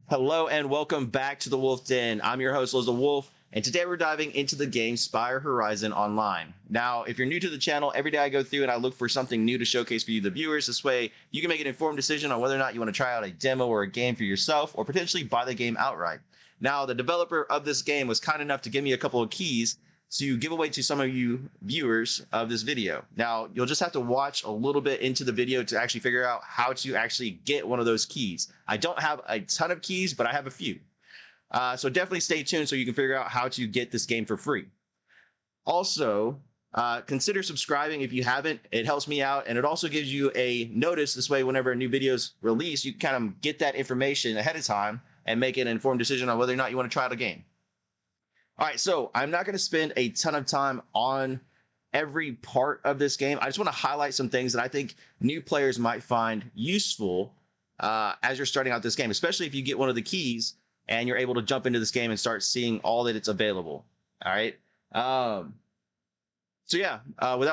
Hello and welcome back to the Wolfe Den. I'm your host, Liza Wolf, and today we're diving into the game Spire Horizon Online. Now, if you're new to the channel, every day I go through and I look for something new to showcase for you, the viewers. This way, you can make an informed decision on whether or not you want to try out a demo or a game for yourself, or potentially buy the game outright. Now, the developer of this game was kind enough to give me a couple of keys to give away to some of you viewers of this video. Now, you'll just have to watch a little bit into the video to actually figure out how to actually get one of those keys. I don't have a ton of keys, but I have a few. So definitely stay tuned so you can figure out how to get this game for free. Also, consider subscribing if you haven't. It helps me out, and it also gives you a notice. This way, whenever a new video is released, you can kind of get that information ahead of time and make an informed decision on whether or not you want to try out a game. All right, so I'm not going to spend a ton of time on every part of this game. I just want to highlight some things that I think new players might find useful as you're starting out this game, especially if you get one of the keys and you're able to jump into this game and start seeing all that it's available. All right. Without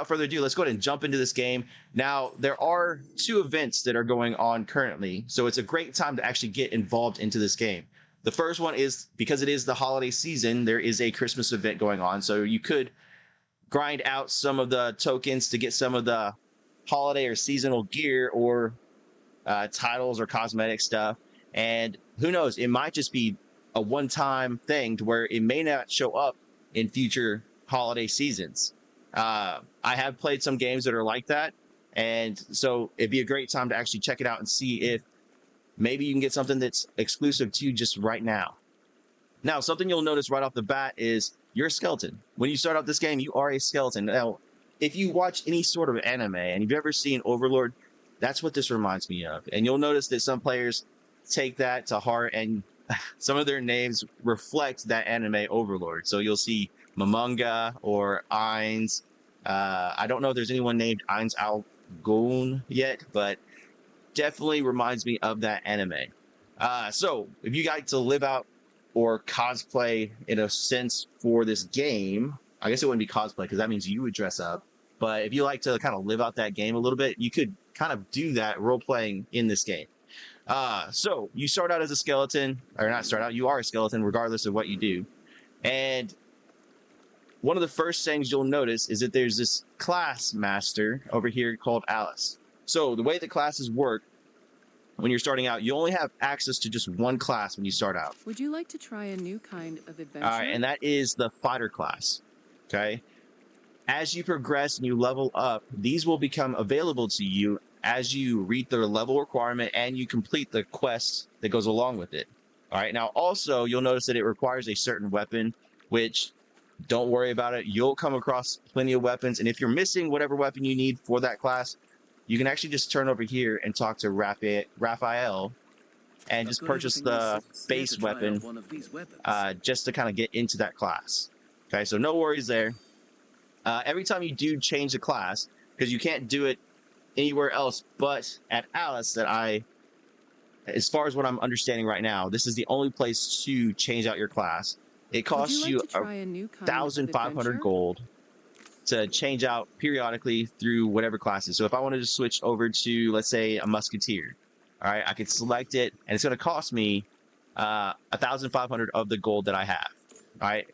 further ado, let's go ahead and jump into this game. Now, there are two events that are going on currently, so it's a great time to actually get involved into this game. The first one is, because it is the holiday season, there is a Christmas event going on. So you could grind out some of the tokens to get some of the holiday or seasonal gear or titles or cosmetic stuff. And who knows, it might just be a one-time thing to where it may not show up in future holiday seasons. I have played some games that are like that. And so it'd be a great time to actually check it out and see if maybe you can get something that's exclusive to you just right now. Now, something you'll notice right off the bat is you're a skeleton. When you start out this game, you are a skeleton. Now, if you watch any sort of anime and you've ever seen Overlord, that's what this reminds me of. And you'll notice that some players take that to heart, and some of their names reflect that anime Overlord. So you'll see Momonga or Ainz. I don't know if there's anyone named Ainz Algoon yet, but definitely reminds me of that anime. So if you like to live out or cosplay in a sense for this game, I guess it wouldn't be cosplay because that means you would dress up. But if you like to kind of live out that game a little bit, you could kind of do that role playing in this game. So you start out as a skeleton, or not start out, you are a skeleton regardless of what you do. And one of the first things you'll notice is that there's this class master over here called Alice. So the way the classes work, when you're starting out, you only have access to just one class when you start out. Would you like to try a new kind of adventure? All right, and that is the fighter class, okay? As you progress and you level up, these will become available to you as you reach the level requirement and you complete the quest that goes along with it. All right, now also, you'll notice that it requires a certain weapon, which, don't worry about it. You'll come across plenty of weapons, and if you're missing whatever weapon you need for that class, you can actually just turn over here and talk to Raphael and just purchase the base weapon just to kind of get into that class. Okay, so no worries there. Every time you do change the class, because you can't do it anywhere else but at Alice, as far as what I'm understanding right now, this is the only place to change out your class. It costs you 1,500 gold to change out periodically through whatever classes. So if I wanted to switch over to, let's say, a musketeer, all right, I could select it, and it's going to cost me 1,500 of the gold that I have. All right.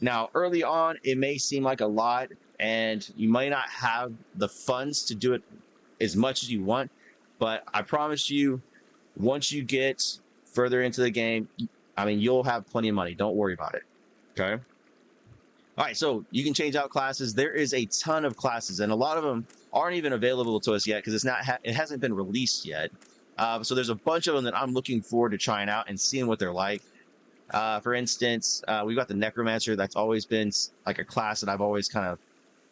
Now, early on, it may seem like a lot, and you might not have the funds to do it as much as you want, but I promise you, once you get further into the game, I mean, you'll have plenty of money. Don't worry about it. Okay. All right, so you can change out classes. There is a ton of classes, and a lot of them aren't even available to us yet because it hasn't been released yet. So there's a bunch of them that I'm looking forward to trying out and seeing what they're like. For instance, we've got the Necromancer. That's always been like a class that I've always kind of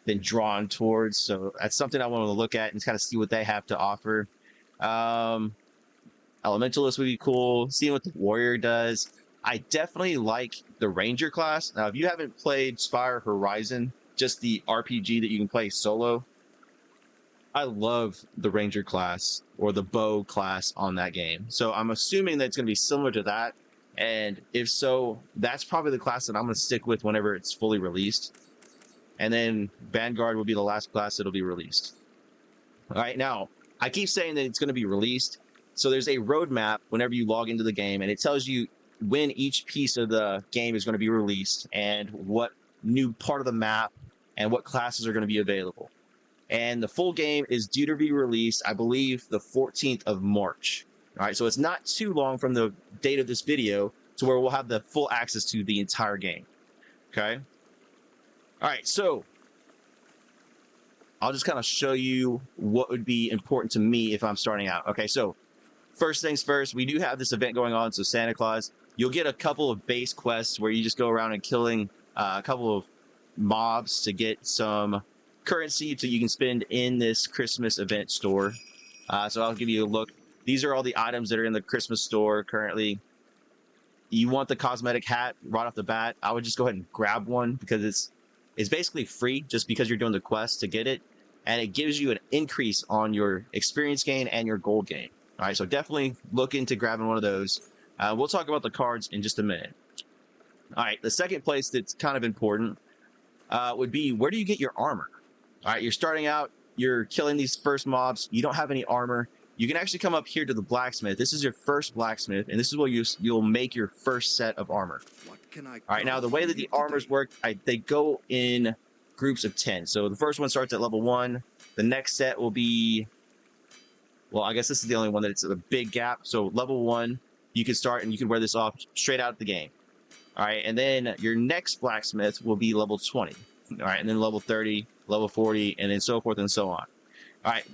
been drawn towards. So that's something I want to look at and kind of see what they have to offer. Elementalist would be cool. Seeing what the Warrior does. I definitely like the Ranger class. Now, if you haven't played Spire Horizon, just the RPG that you can play solo, I love the Ranger class or the Bow class on that game. So I'm assuming that it's going to be similar to that. And if so, that's probably the class that I'm going to stick with whenever it's fully released. And then Vanguard will be the last class that'll be released. All right, now, I keep saying that it's going to be released. So there's a roadmap whenever you log into the game, and it tells you when each piece of the game is going to be released and what new part of the map and what classes are going to be available. And the full game is due to be released, I believe, the 14th of March. All right, so it's not too long from the date of this video to where we'll have the full access to the entire game. Okay. All right, so I'll just kind of show you what would be important to me if I'm starting out. Okay, so first things first, we do have this event going on. So Santa Claus, you'll get a couple of base quests where you just go around and killing a couple of mobs to get some currency so you can spend in this Christmas event store. So I'll give you a look. These are all the items that are in the Christmas store currently. You want the cosmetic hat right off the bat. I would just go ahead and grab one because it's basically free just because you're doing the quest to get it. And it gives you an increase on your experience gain and your gold gain. All right, so definitely look into grabbing one of those. We'll talk about the cards in just a minute. All right, the second place that's kind of important would be, where do you get your armor? All right, you're starting out, you're killing these first mobs, you don't have any armor. You can actually come up here to the blacksmith. This is your first blacksmith, and this is where you'll make your first set of armor. All right, now the way that the armors work, they go in groups of 10. So the first one starts at level 1. The next set will be, well, I guess this is the only one that it's a big gap. So level 1, you can start and you can wear this off straight out of the game. All right, and then your next blacksmith will be level 20. All right, and then level 30, level 40, and then so forth and so on. All right,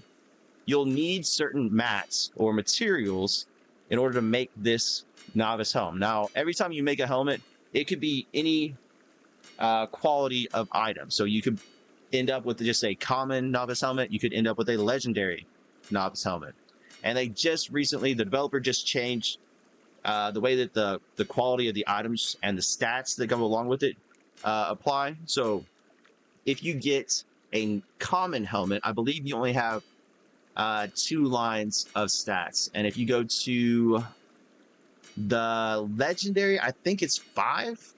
you'll need certain mats or materials in order to make this novice helm. Now, every time you make a helmet, it could be any quality of item. So you could end up with just a common novice helmet. You could end up with a legendary novice helmet. And they just recently, the developer just changed the way that the quality of the items and the stats that go along with it apply. So if you get a common helmet, I believe you only have 2 lines of stats. And if you go to the legendary, I think it's 5.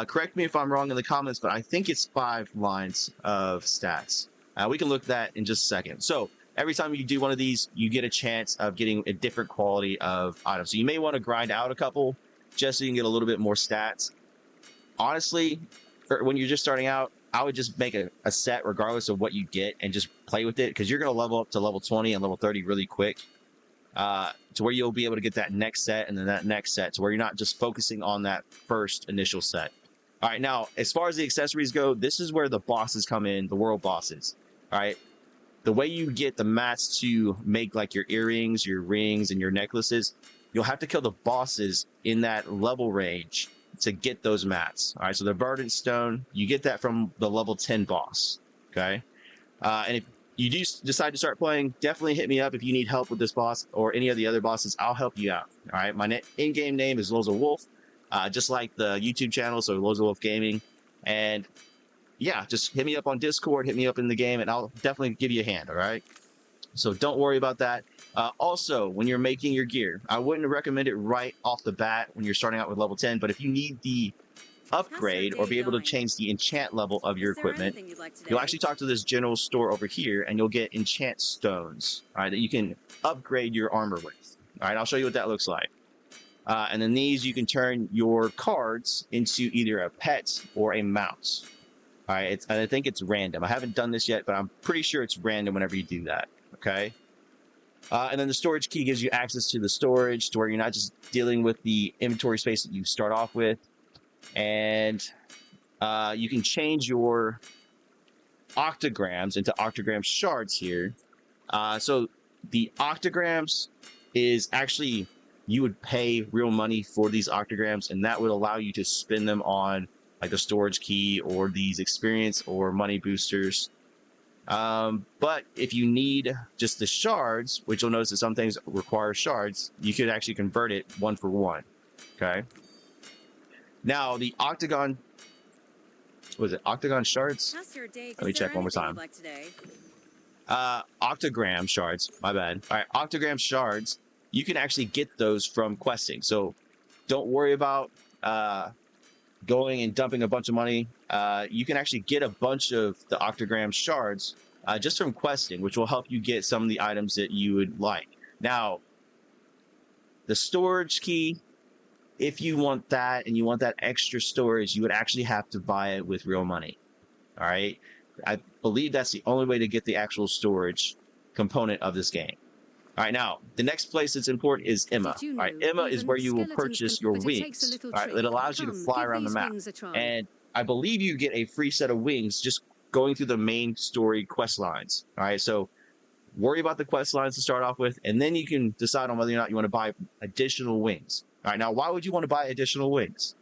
Correct me if I'm wrong in the comments, but I think it's 5 lines of stats. We can look at that in just a second. So every time you do one of these, you get a chance of getting a different quality of item. So you may want to grind out a couple just so you can get a little bit more stats. Honestly, when you're just starting out, I would just make a set regardless of what you get and just play with it, because you're going to level up to level 20 and level 30 really quick to where you'll be able to get that next set and then that next set, to where you're not just focusing on that first initial set. All right, now, as far as the accessories go, this is where the bosses come in, the world bosses. All right, the way you get the mats to make like your earrings, your rings, and your necklaces, you'll have to kill the bosses in that level range to get those mats. All right, so the verdant stone, you get that from the level 10 boss. Okay, and if you do decide to start playing, definitely hit me up if you need help with this boss or any of the other bosses. I'll help you out. All right, my in-game name is Loza Wolf, just like the YouTube channel, so Loza Wolf Gaming. And yeah, just hit me up on Discord, hit me up in the game, and I'll definitely give you a hand. All right, so don't worry about that. Also, when you're making your gear, I wouldn't recommend it right off the bat when you're starting out with level 10, but if you need the upgrade or be able to change the enchant level of your equipment, you'll actually talk to this general store over here and you'll get enchant stones, all right, that you can upgrade your armor with. All right, I'll show you what that looks like. And then these, you can turn your cards into either a pet or a mount. All right, I think it's random. I haven't done this yet, but I'm pretty sure it's random whenever you do that. Okay. And then the storage key gives you access to the storage to where you're not just dealing with the inventory space that you start off with. And you can change your octagrams into octagram shards here. So the octagrams is actually, you would pay real money for these octagrams, and that would allow you to spend them on like the storage key or these experience or money boosters. But if you need just the shards, which you'll notice that some things require shards, you could actually convert it 1 for 1. Okay. Now the octagon, was it octagon shards? Let me check one more time. Octagram shards, my bad. All right, octagram shards, you can actually get those from questing. So don't worry about going and dumping a bunch of money. You can actually get a bunch of the octagram shards just from questing, which will help you get some of the items that you would like. Now, the storage key, if you want that and you want that extra storage, you would actually have to buy it with real money. All right. I believe that's the only way to get the actual storage component of this game. All right, now the next place that's important is Emma. Did you All right, know Emma is even where you will skeletons purchase can- your but it takes a wings. little All right, trick. it allows you to Come, fly give around the these map. wings a try. And I believe you get a free set of wings just going through the main story quest lines. All right, so worry about the quest lines to start off with, and then you can decide on whether or not you want to buy additional wings. All right, now why would you want to buy additional wings?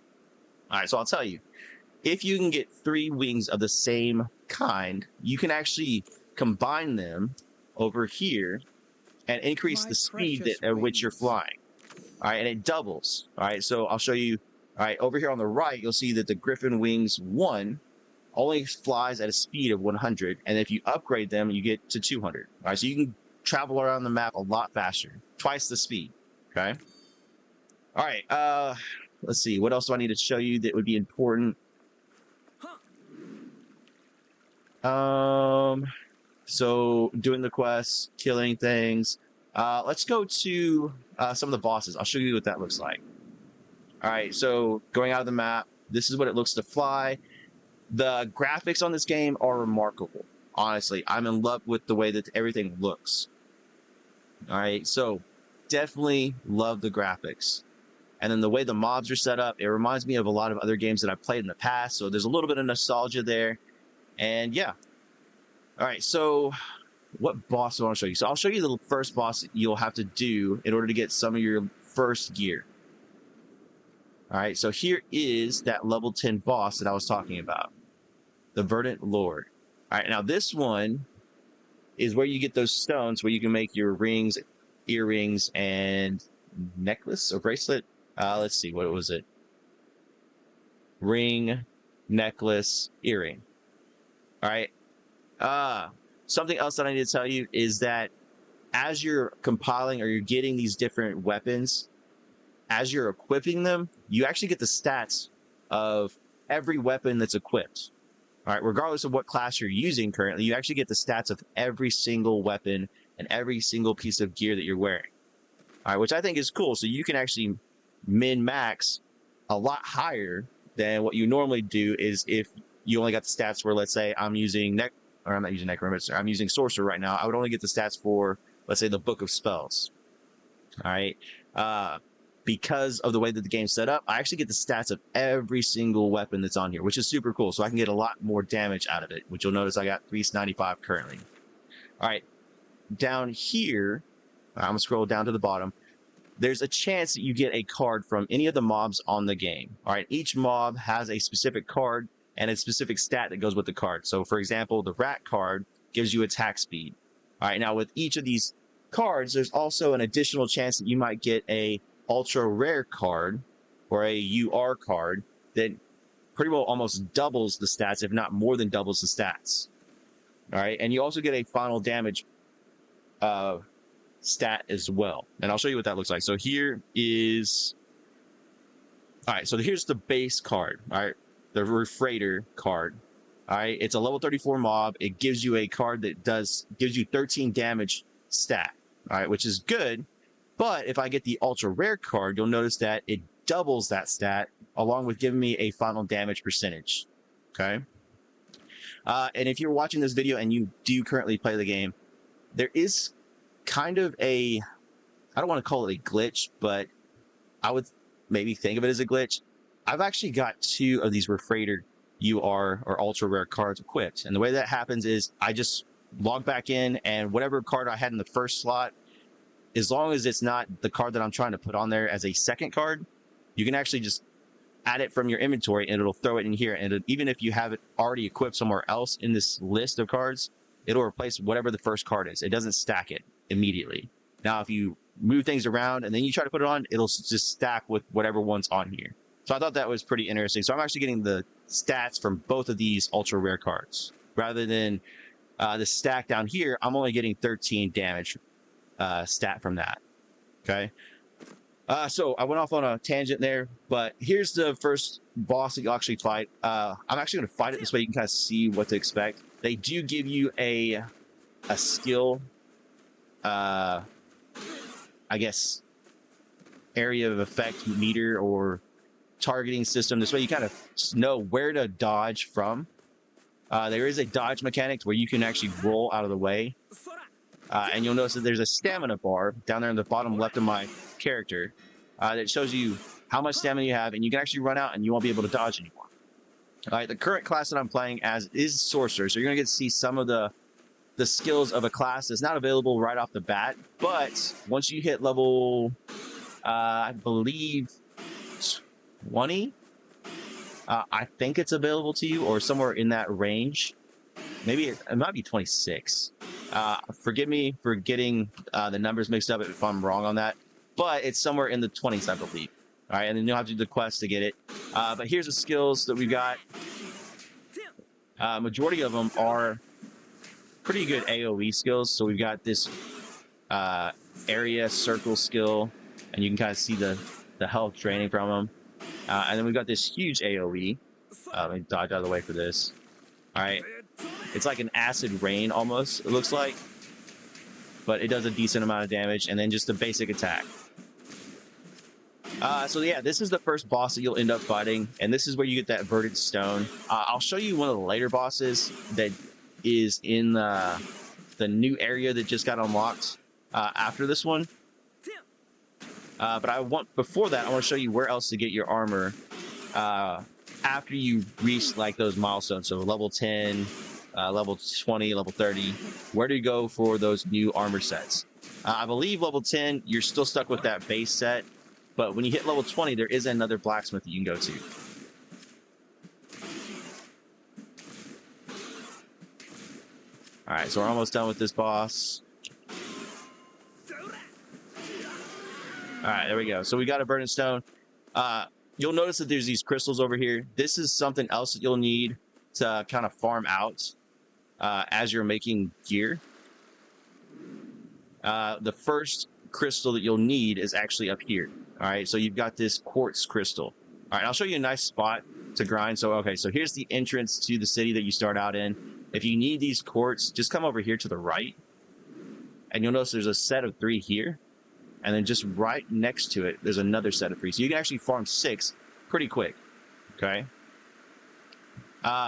All right, so I'll tell you. If you can get 3 wings of the same kind, you can actually combine them over here and increase My the speed precious at which you're wings. flying. All right, and it doubles. All right, so I'll show you. All right, over here on the right, you'll see that the Griffin Wings 1 only flies at a speed of 100, and if you upgrade them, you get to 200. All right, so you can travel around the map a lot faster, twice the speed. Okay. All right. Let's see. What else do I need to show you that would be important? So doing the quests, killing things. Let's go to some of the bosses. I'll show you what that looks like. All right, so going out of the map, this is what it looks to fly. The graphics on this game are remarkable. Honestly, I'm in love with the way that everything looks. All right, so definitely love the graphics. And then the way the mobs are set up, it reminds me of a lot of other games that I've played in the past. So there's a little bit of nostalgia there. And yeah. All right, so what boss do I want to show you? So I'll show you the first boss that you'll have to do in order to get some of your first gear. All right, so here is that level 10 boss that I was talking about. The Verdant Lord. All right, now this one is where you get those stones where you can make your rings, earrings, and necklace or bracelet. Let's see, what was it? Ring, necklace, earring. All right. Something else that I need to tell you is that as you're compiling or you're getting these different weapons, as you're equipping them, you actually get the stats of every weapon that's equipped. All right, regardless of what class you're using currently, you actually get the stats of every single weapon and every single piece of gear that you're wearing. All right, which I think is cool. So you can actually min-max a lot higher than what you normally do is if you only got the stats for, let's say, I'm not using Necromancer, I'm using Sorcerer right now. I would only get the stats for, let's say, the Book of Spells. All right. Because of the way that the game's set up, I actually get the stats of every single weapon that's on here, which is super cool. So I can get a lot more damage out of it, which you'll notice I got 395 currently. All right. Down here, I'm going to scroll down to the bottom. There's a chance that you get a card from any of the mobs on the game. All right. Each mob has a specific card and a specific stat that goes with the card. So, for example, the rat card gives you attack speed. All right, now with each of these cards, there's also an additional chance that you might get a ultra rare card or a UR card that pretty well almost doubles the stats, if not more than doubles the stats. All right, and you also get a final damage stat as well. And I'll show you what that looks like. So here is... All right, so here's the base card. All right. The Refraider card. All right, it's a level 34 mob. It gives you a card that gives you 13 damage stat. All right, which is good. But if I get the ultra rare card, you'll notice that it doubles that stat along with giving me a final damage percentage. Okay. And if you're watching this video and you do currently play the game, there is kind of I don't want to call it a glitch, but I would maybe think of it as a glitch. I've actually got 2 of these Refraider UR or ultra rare cards equipped. And the way that happens is I just log back in, and whatever card I had in the first slot, as long as it's not the card that I'm trying to put on there as a second card, you can actually just add it from your inventory and it'll throw it in here. And even if you have it already equipped somewhere else in this list of cards, it'll replace whatever the first card is. It doesn't stack it immediately. Now, if you move things around and then you try to put it on, it'll just stack with whatever one's on here. So I thought that was pretty interesting. So I'm actually getting the stats from both of these ultra rare cards. Rather than the stack down here, I'm only getting 13 damage stat from that. Okay. So I went off on a tangent there, but here's the first boss that you'll actually fight. I'm actually going to fight it this way you can kind of see what to expect. They do give you a skill, I guess, area of effect meter or targeting system. This way you kind of know where to dodge from. There is a dodge mechanic where you can actually roll out of the way. And you'll notice that there's a stamina bar down there in the bottom left of my character that shows you how much stamina you have, and you can actually run out and you won't be able to dodge anymore. All right, the current class that I'm playing as is Sorcerer, so you're going to get to see some of the skills of a class that's not available right off the bat, but once you hit level, I believe, 20, I think it's available to you, or somewhere in that range. Maybe it might be 26. Forgive me for getting the numbers mixed up if I'm wrong on that, but it's somewhere in the 20s, I believe. All right, and then you'll have to do the quest to get it. But here's the skills that we've got. Majority of them are pretty good AoE skills. So we've got this area circle skill, and you can kind of see the health draining from them. And then we've got this huge AoE. Let me dodge out of the way for this. All right. It's like an acid rain almost, it looks like. But it does a decent amount of damage. And then just a basic attack. So yeah, this is the first boss that you'll end up fighting. And this is where you get that verdant stone. I'll show you one of the later bosses that is in the new area that just got unlocked after this one. But before that, I want to show you where else to get your armor after you reach like those milestones. So level 10, level 20, level 30. Where do you go for those new armor sets? I believe level 10, you're still stuck with that base set. But when you hit level 20, there is another blacksmith that you can go to. All right, so we're almost done with this boss. All right, there we go. So we got a verdant stone. You'll notice that there's these crystals over here. This is something else that you'll need to kind of farm out as you're making gear. The first crystal that you'll need is actually up here. All right, so you've got this quartz crystal. All right, I'll show you a nice spot to grind. So, okay, so here's the entrance to the city that you start out in. If you need these quartz, just come over here to the right. And you'll notice there's a set of 3 here. And then just right next to it, there's another set of 3. So you can actually farm 6 pretty quick. Okay.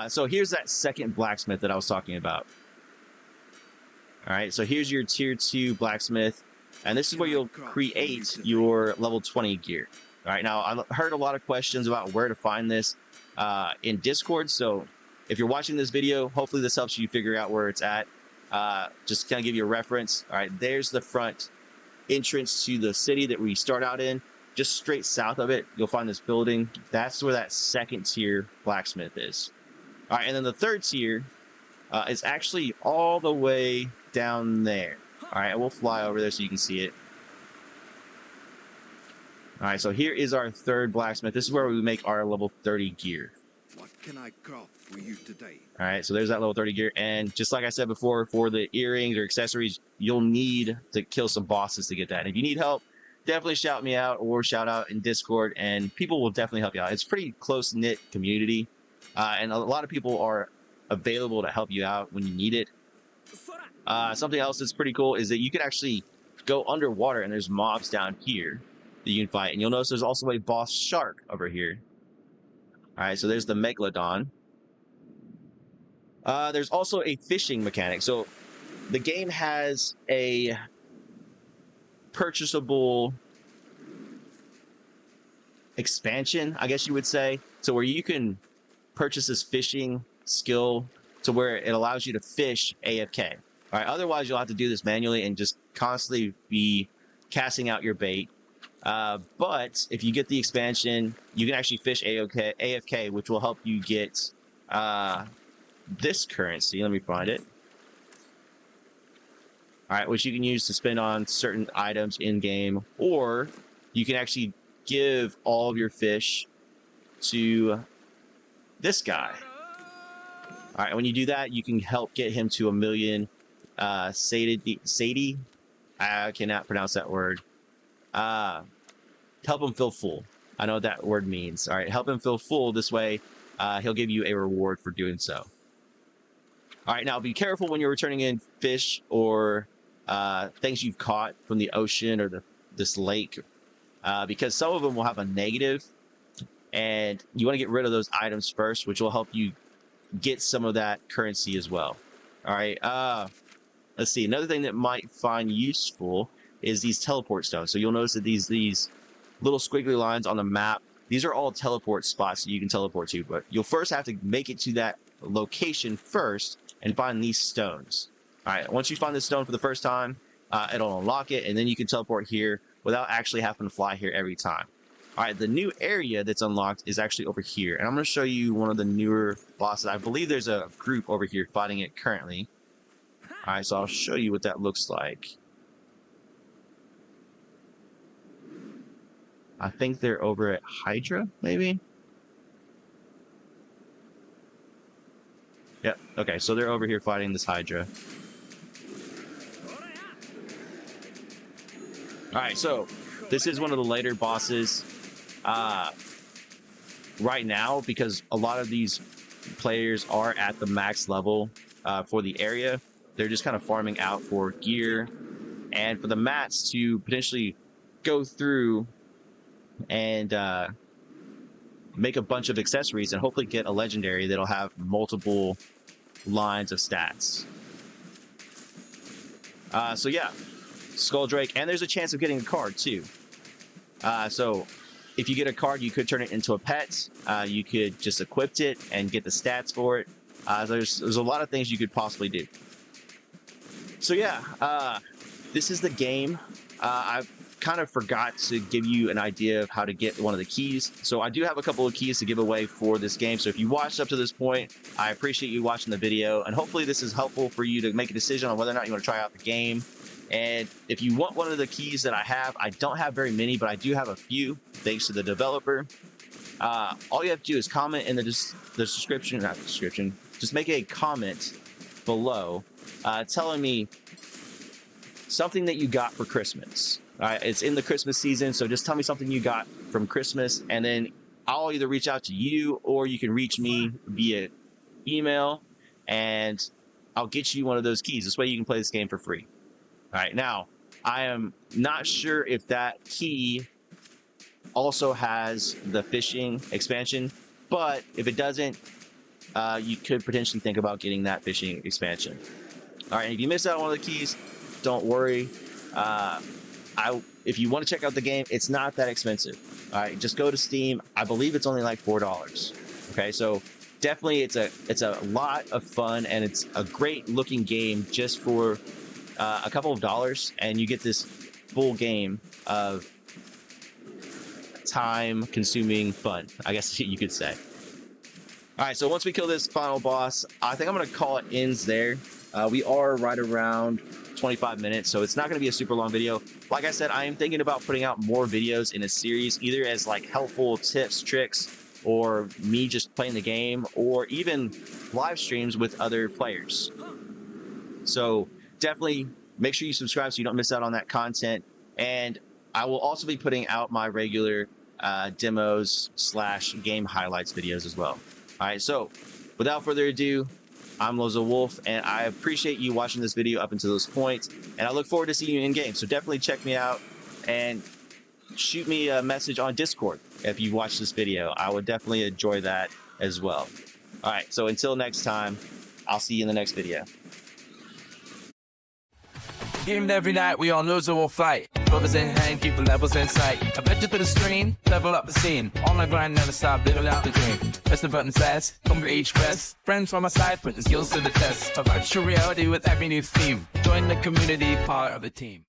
So here's that second blacksmith that I was talking about. All right, so here's your tier 2 blacksmith. And this is where you'll create your level 20 gear. All right, now I heard a lot of questions about where to find this in Discord. So if you're watching this video, hopefully this helps you figure out where it's at. Just kind of give you a reference. All right, there's the front entrance to the city that we start out in. Just straight south of it, you'll find this building. That's where that second tier blacksmith is. All right, and then the third tier is actually all the way down there. All right, we'll fly over there so you can see it. All right, so here is our third blacksmith. This is where we make our level 30 gear. What can I craft for you today? All right, so there's that level 30 gear. And just like I said before, for the earrings or accessories, you'll need to kill some bosses to get that. And if you need help, definitely shout me out or shout out in Discord, and people will definitely help you out. It's a pretty close-knit community, and a lot of people are available to help you out when you need it. Something else that's pretty cool is that you can actually go underwater, and there's mobs down here that you can fight. And you'll notice there's also a boss shark over here. All right, so there's the Megalodon. There's also a fishing mechanic. So the game has a purchasable expansion, I guess you would say. So where you can purchase this fishing skill to where it allows you to fish AFK. All right, otherwise you'll have to do this manually and just constantly be casting out your bait. But if you get the expansion, you can actually fish AFK, which will help you get this currency. Let me find it. All right, which you can use to spend on certain items in game, or you can actually give all of your fish to this guy. All right, when you do that, you can help get him to 1 million Sadie. I cannot pronounce that word. Help him feel full. I know what that word means. All right, help him feel full. This way, he'll give you a reward for doing so. All right, now be careful when you're returning in fish or things you've caught from the ocean or this lake. because some of them will have a negative, and you want to get rid of those items first, which will help you get some of that currency as well. All right. Let's see. Another thing that might find useful is these teleport stones. So you'll notice that these little squiggly lines on the map, these are all teleport spots that you can teleport to, but you'll first have to make it to that location first and find these stones. All right. Once you find this stone for the first time, it'll unlock it, and then you can teleport here without actually having to fly here every time. All right, the new area that's unlocked is actually over here, and I'm going to show you one of the newer bosses. I believe there's a group over here fighting it currently. All right, so I'll show you what that looks like. I think they're over at Hydra, maybe? Yep, okay, so they're over here fighting this Hydra. Alright, so this is one of the later bosses right now, because a lot of these players are at the max level for the area. They're just kind of farming out for gear and for the mats to potentially go through and make a bunch of accessories and hopefully get a legendary that'll have multiple lines of stats. So yeah, Skull Drake, and there's a chance of getting a card too. So if you get a card, you could turn it into a pet. You could just equip it and get the stats for it. There's a lot of things you could possibly do. So yeah, this is the game. I kind of forgot to give you an idea of how to get one of the keys. So I do have a couple of keys to give away for this game. So if you watched up to this point, I appreciate you watching the video, and hopefully this is helpful for you to make a decision on whether or not you want to try out the game. And if you want one of the keys that I don't have very many, but I do have a few, thanks to the developer. All you have to do is comment in the description, not description, just make a comment below telling me something that you got for Christmas. All right, it's in the Christmas season, so just tell me something you got from Christmas, and then I'll either reach out to you or you can reach me via email, and I'll get you one of those keys. This way you can play this game for free. All right, now, I am not sure if that key also has the fishing expansion, but if it doesn't, you could potentially think about getting that fishing expansion. All right, and if you miss out on one of the keys, don't worry. If you want to check out the game, it's not that expensive. All right, just go to Steam. I believe it's only like $4. Okay, so definitely it's a lot of fun, and it's a great looking game just for a couple of dollars, and you get this full game of time-consuming fun, I guess you could say. All right, so once we kill this final boss, I think I'm going to call it ends there. We are right around 25 minutes, so it's not going to be a super long video. Like I said, I am thinking about putting out more videos in a series, either as like helpful tips, tricks, or me just playing the game, or even live streams with other players. So definitely make sure you subscribe so you don't miss out on that content. And I will also be putting out my regular demos / game highlights videos as well. All right, so without further ado, I'm Loza Wolf, and I appreciate you watching this video up until this point, and I look forward to seeing you in game. So definitely check me out and shoot me a message on Discord if you watch this video. I would definitely enjoy that as well. All right, so until next time, I'll see you in the next video. Game every night, we on Loza will fight. Brothers in hand, keep the levels in sight. I bet you to the stream, level up the scene. On the grind, never stop, living out the dream. Press the button fast, come to each press. Friends on my side, putting skills to the test. A virtual reality with every new theme. Join the community, part of the team.